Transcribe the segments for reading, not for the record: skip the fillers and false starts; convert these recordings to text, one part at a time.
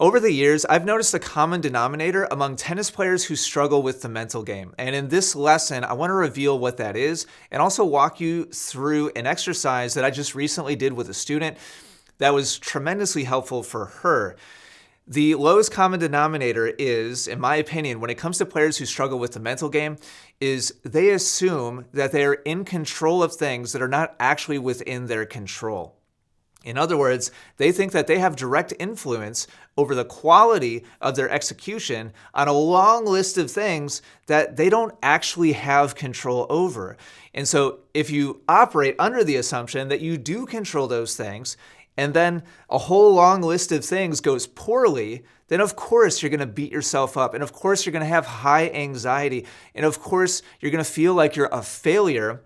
Over the years, I've noticed a common denominator among tennis players who struggle with the mental game. And in this lesson, I want to reveal what that is and also walk you through an exercise that I just recently did with a student that was tremendously helpful for her. The lowest common denominator is, in my opinion, when it comes to players who struggle with the mental game, is they assume that they are in control of things that are not actually within their control. In other words, they think that they have direct influence over the quality of their execution on a long list of things that they don't actually have control over. And so if you operate under the assumption that you do control those things, and then a whole long list of things goes poorly, then of course you're going to beat yourself up. And of course you're going to have high anxiety. And of course you're going to feel like you're a failure.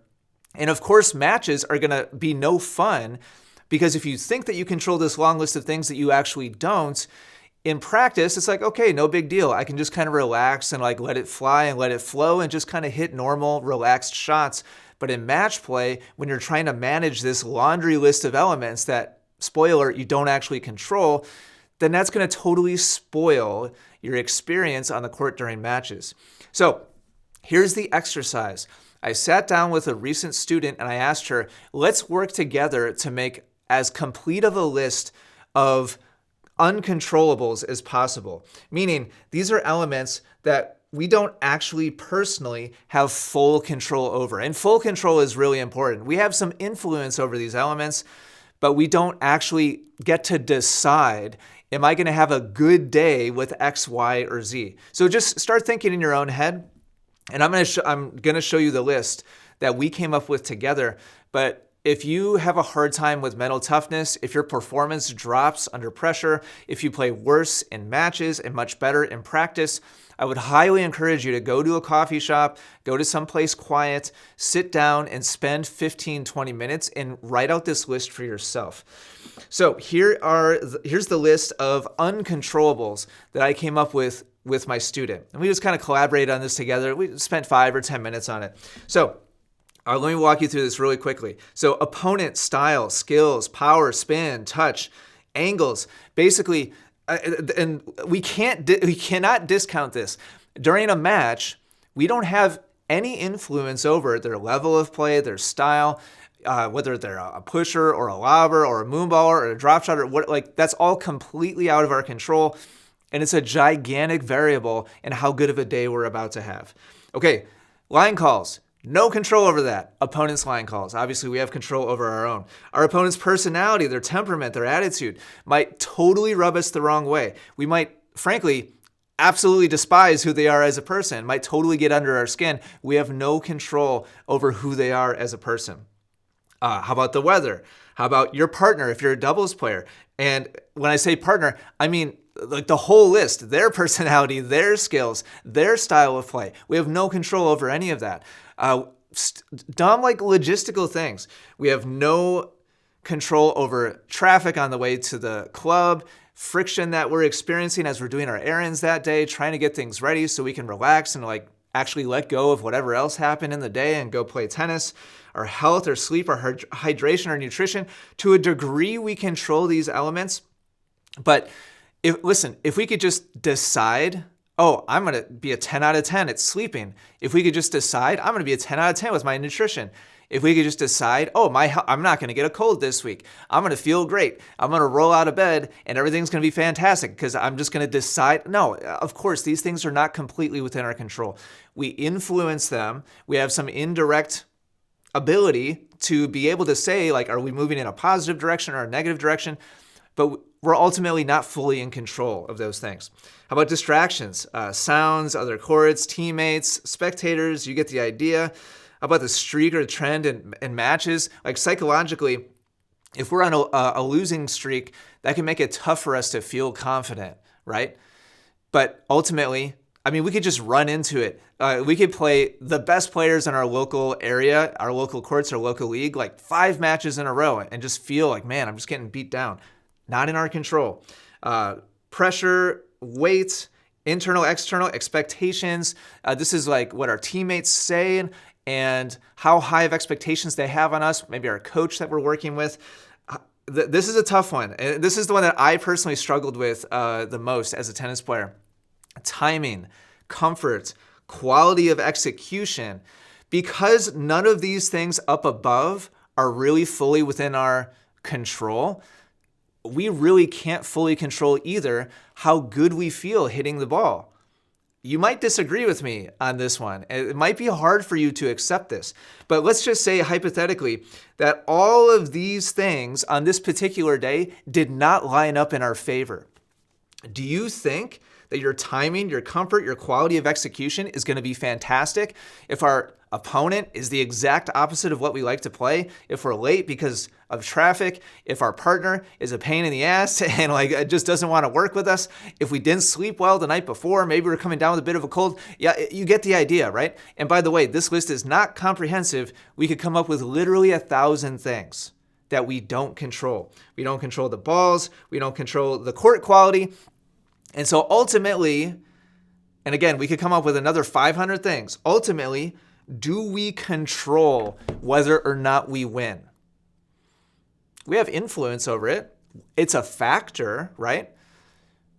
And of course matches are going to be no fun. Because if you think that you control this long list of things that you actually don't, in practice, it's like, okay, no big deal. I can just kind of relax and like let it fly and let it flow and just kind of hit normal, relaxed shots. But in match play, when you're trying to manage this laundry list of elements that, spoiler, you don't actually control, then that's going to totally spoil your experience on the court during matches. So here's the exercise. I sat down with a recent student and I asked her, let's work together to make as complete of a list of uncontrollables as possible. Meaning, these are elements that we don't actually personally have full control over. And full control is really important. We have some influence over these elements, but we don't actually get to decide, am I going to have a good day with X, Y, or Z? So just start thinking in your own head. And I'm going to show you the list that we came up with together. But if you have a hard time with mental toughness, if your performance drops under pressure, if you play worse in matches and much better in practice, I would highly encourage you to go to a coffee shop, go to someplace quiet, sit down and spend 15, 20 minutes and write out this list for yourself. So here's the list of uncontrollables that I came up with my student. And we just kind of collaborated on this together. We spent 5 or 10 minutes on it. So let me walk you through this really quickly. So opponent, style, skills, power, spin, touch, angles. Basically, and we cannot discount this. During a match, we don't have any influence over their level of play, their style, whether they're a pusher or a lobber or a moonballer or a drop shot or what. Like that's all completely out of our control, and it's a gigantic variable in how good of a day we're about to have. Okay, line calls. No control over that. Opponent's line calls. Obviously, we have control over our own. Our opponent's personality, their temperament, their attitude might totally rub us the wrong way. We might, frankly, absolutely despise who they are as a person, might totally get under our skin. We have no control over who they are as a person. How about the weather? How about your partner if you're a doubles player? And when I say partner, I mean like the whole list, their personality, their skills, their style of play. We have no control over any of that. Dumb like logistical things. We have no control over traffic on the way to the club, friction that we're experiencing as we're doing our errands that day, trying to get things ready so we can relax and like actually let go of whatever else happened in the day and go play tennis. Our health, our sleep, our hydration, our nutrition. To a degree, we control these elements. But if we could just decide, oh, I'm going to be a 10 out of 10 at sleeping. If we could just decide, I'm going to be a 10 out of 10 with my nutrition. If we could just decide, oh, I'm not going to get a cold this week. I'm going to feel great. I'm going to roll out of bed and everything's going to be fantastic because I'm just going to decide. No, of course, these things are not completely within our control. We influence them. We have some indirect ability to be able to say, like, are we moving in a positive direction or a negative direction? But we're ultimately not fully in control of those things. How about distractions? Sounds, other courts, teammates, spectators, you get the idea. How about the streak or the trend in matches? Like psychologically, if we're on a losing streak, that can make it tough for us to feel confident, right? But ultimately, I mean, we could just run into it. We could play the best players in our local area, our local courts, our local league, like 5 matches in a row and just feel like, man, I'm just getting beat down. Not in our control. Pressure, weight, internal, external, expectations. This is like what our teammates say and how high of expectations they have on us, maybe our coach that we're working with. this is a tough one. And this is the one that I personally struggled with the most as a tennis player. Timing, comfort, quality of execution. Because none of these things up above are really fully within our control, we really can't fully control either how good we feel hitting the ball. You might disagree with me on this one. It might be hard for you to accept this, but let's just say hypothetically that all of these things on this particular day did not line up in our favor. Do you think that your timing, your comfort, your quality of execution is going to be fantastic if our opponent is the exact opposite of what we like to play, if we're late because of traffic, if our partner is a pain in the ass and just doesn't want to work with us, if we didn't sleep well the night before, maybe we're coming down with a bit of a cold? Yeah, you get the idea, right? And by the way, this list is not comprehensive. We could come up with literally 1,000 things that we don't control. We don't control the balls. We don't control the court quality. And so ultimately, and again, we could come up with another 500 things. Ultimately, do we control whether or not we win? We have influence over it. It's a factor, right?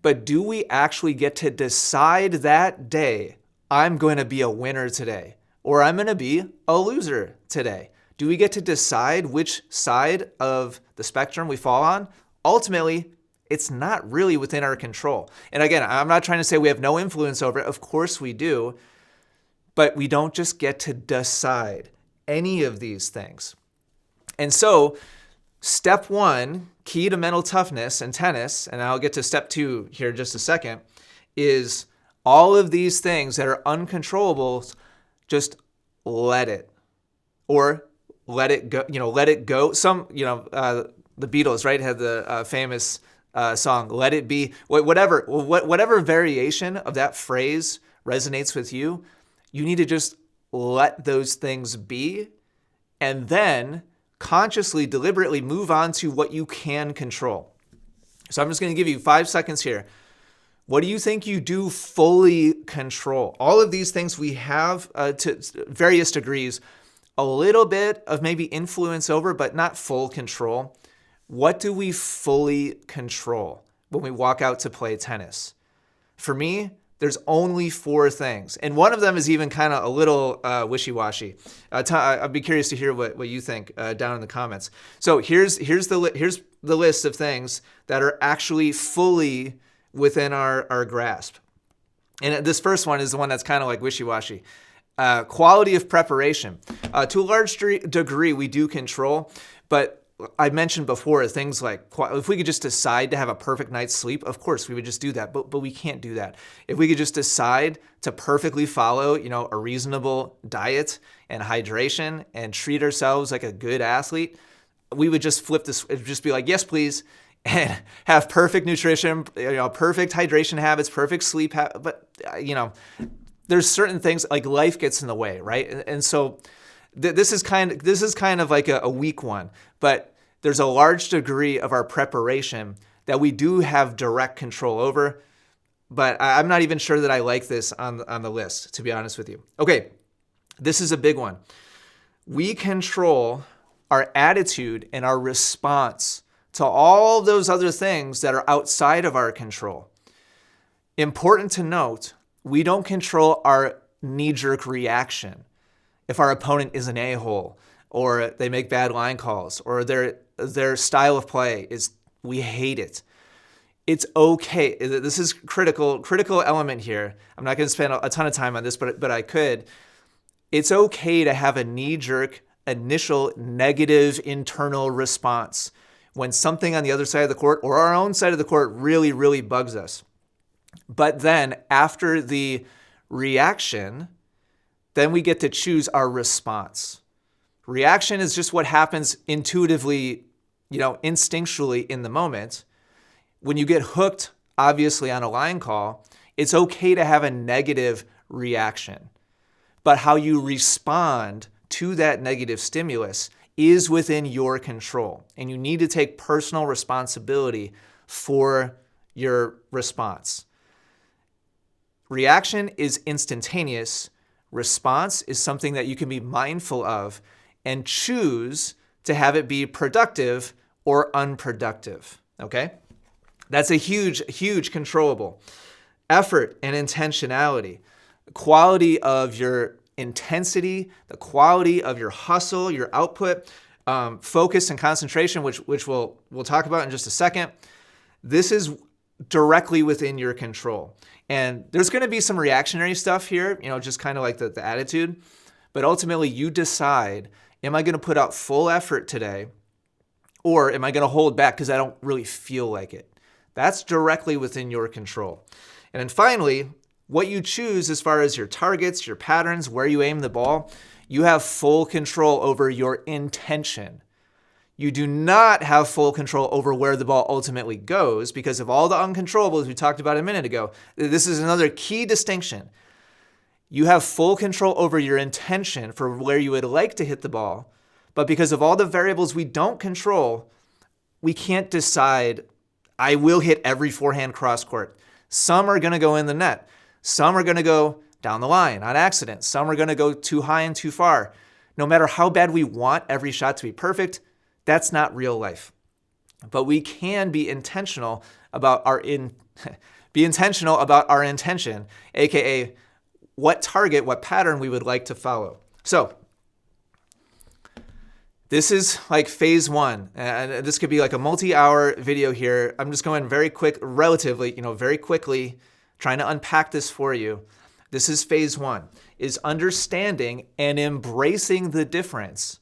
But do we actually get to decide that day, I'm going to be a winner today, or I'm going to be a loser today? Do we get to decide which side of the spectrum we fall on? Ultimately, it's not really within our control. And again, I'm not trying to say we have no influence over it. Of course we do. But we don't just get to decide any of these things. And so step one, key to mental toughness in tennis, and I'll get to step two here in just a second, is all of these things that are uncontrollable, just let it. Or let it go, let it go. The Beatles, right, had the famous song, Let It Be. Whatever variation of that phrase resonates with you, you need to just let those things be and then consciously, deliberately move on to what you can control. So I'm just going to give you 5 seconds here. What do you think you do fully control? All of these things we have to various degrees, a little bit of maybe influence over, but not full control. What do we fully control when we walk out to play tennis? For me, there's only 4 things. And one of them is even kind of a little wishy-washy. I'd be curious to hear what you think down in the comments. So here's the list of things that are actually fully within our grasp. And this first one is the one that's kind of like wishy-washy. Quality of preparation. To a large degree, we do control, but I mentioned before things like if we could just decide to have a perfect night's sleep, of course we would just do that, but we can't do that. If we could just decide to perfectly follow, a reasonable diet and hydration and treat ourselves like a good athlete, we would just flip this, it'd just be like, yes, please, and have perfect nutrition, perfect hydration habits, perfect sleep habits. But, there's certain things like life gets in the way, right? And so this is kind of like a weak one, but there's a large degree of our preparation that we do have direct control over. But I'm not even sure that I like this on the list, to be honest with you. Okay, this is a big one. We control our attitude and our response to all those other things that are outside of our control. Important to note, we don't control our knee-jerk reaction. If our opponent is an a-hole, or they make bad line calls, or their style of play is, we hate it. It's okay. This is critical element here. I'm not going to spend a ton of time on this, but I could. It's okay to have a knee-jerk, initial negative internal response when something on the other side of the court or our own side of the court really, really bugs us. But then after the reaction, then we get to choose our response. Reaction is just what happens intuitively, instinctually in the moment. When you get hooked, obviously, on a line call, it's okay to have a negative reaction. But how you respond to that negative stimulus is within your control. And you need to take personal responsibility for your response. Reaction is instantaneous. Response is something that you can be mindful of and choose to have it be productive or unproductive, okay? That's a huge, huge controllable. Effort and intentionality, quality of your intensity, the quality of your hustle, your output, focus and concentration, which we'll talk about in just a second. This is directly within your control. And there's going to be some reactionary stuff here, just kind of like the attitude. But ultimately, you decide, am I going to put out full effort today, or am I going to hold back because I don't really feel like it? That's directly within your control. And then finally, what you choose as far as your targets, your patterns, where you aim the ball, you have full control over your intention. You do not have full control over where the ball ultimately goes because of all the uncontrollables we talked about a minute ago. This is another key distinction. You have full control over your intention for where you would like to hit the ball, but because of all the variables we don't control, we can't decide, I will hit every forehand cross court. Some are going to go in the net. Some are going to go down the line on accident. Some are going to go too high and too far. No matter how bad we want every shot to be perfect, that's not real life. But we can be intentional about our intention, aka what target, what pattern we would like to follow. So this is like phase one, and this could be like a multi-hour video here. I'm just going very quickly, trying to unpack this for you. This is phase one, is understanding and embracing the difference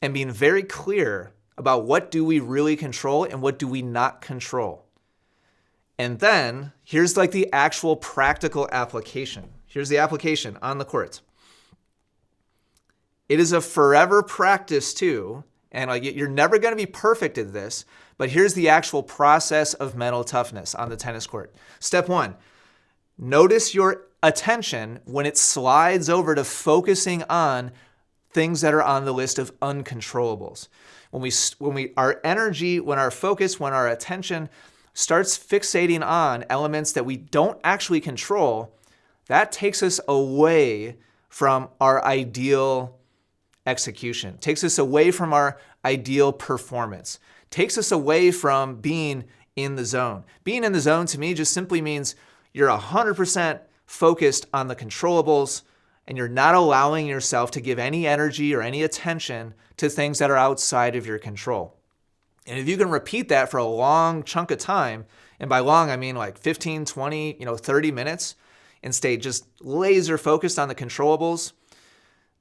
and being very clear about what do we really control and what do we not control. And then here's like the actual practical application. Here's the application on the court. It is a forever practice too, and like you're never going to be perfect at this, but here's the actual process of mental toughness on the tennis court. Step one, notice your attention when it slides over to focusing on things that are on the list of uncontrollables. When our focus, when our attention starts fixating on elements that we don't actually control, that takes us away from our ideal execution, takes us away from our ideal performance, takes us away from being in the zone. Being in the zone to me just simply means you're 100% focused on the controllables and you're not allowing yourself to give any energy or any attention to things that are outside of your control. And if you can repeat that for a long chunk of time, and by long I mean like 15, 20, 30 minutes, and stay just laser focused on the controllables,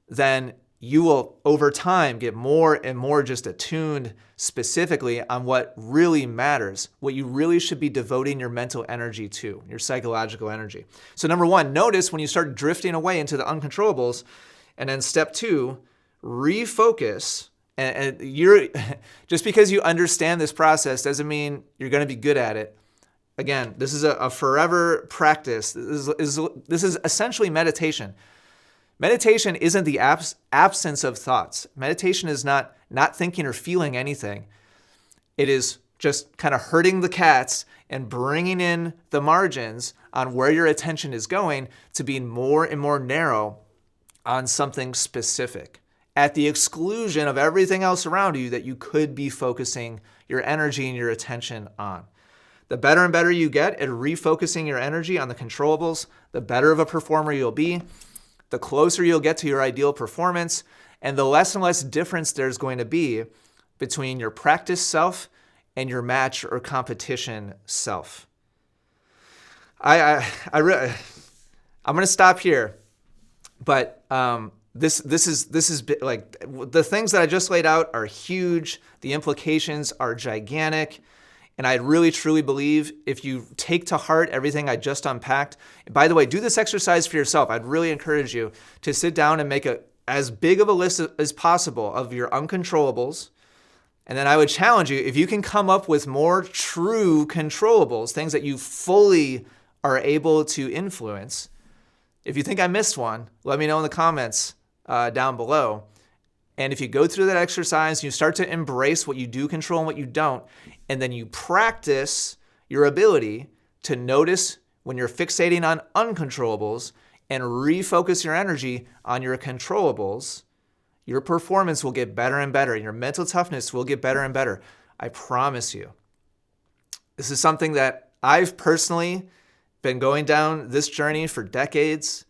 then you will over time get more and more just attuned specifically on what really matters, what you really should be devoting your mental energy to, your psychological energy. So number one, notice when you start drifting away into the uncontrollables. And then step two, refocus. And you're just because you understand this process doesn't mean you're going to be good at it. Again, this is a forever practice. This is essentially meditation. Meditation isn't the absence of thoughts. Meditation is not thinking or feeling anything. It is just kind of herding the cats and bringing in the margins on where your attention is going to being more and more narrow on something specific, at the exclusion of everything else around you that you could be focusing your energy and your attention on. The better and better you get at refocusing your energy on the controllables, the better of a performer you'll be, the closer you'll get to your ideal performance, and the less and less difference there's going to be between your practice self and your match or competition self. I'm going to stop here, but this is like the things that I just laid out are huge. The implications are gigantic. And I really, truly believe if you take to heart everything I just unpacked, and by the way, do this exercise for yourself. I'd really encourage you to sit down and make as big of a list as possible of your uncontrollables. And then I would challenge you, if you can come up with more true controllables, things that you fully are able to influence. If you think I missed one, let me know in the comments down below. And if you go through that exercise, you start to embrace what you do control and what you don't, and then you practice your ability to notice when you're fixating on uncontrollables and refocus your energy on your controllables, your performance will get better and better, and your mental toughness will get better and better. I promise you. This is something that I've personally been going down this journey for decades,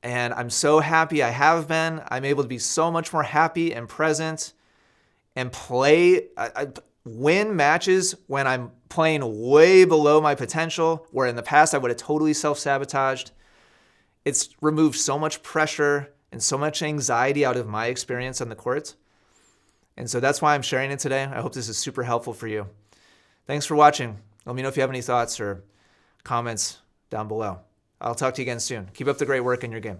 and I'm so happy I have been. I'm able to be so much more happy and present and win matches when I'm playing way below my potential, where in the past I would have totally self-sabotaged. It's removed so much pressure and so much anxiety out of my experience on the court. And so that's why I'm sharing it today. I hope this is super helpful for you. Thanks for watching. Let me know if you have any thoughts or comments down below. I'll talk to you again soon. Keep up the great work in your game.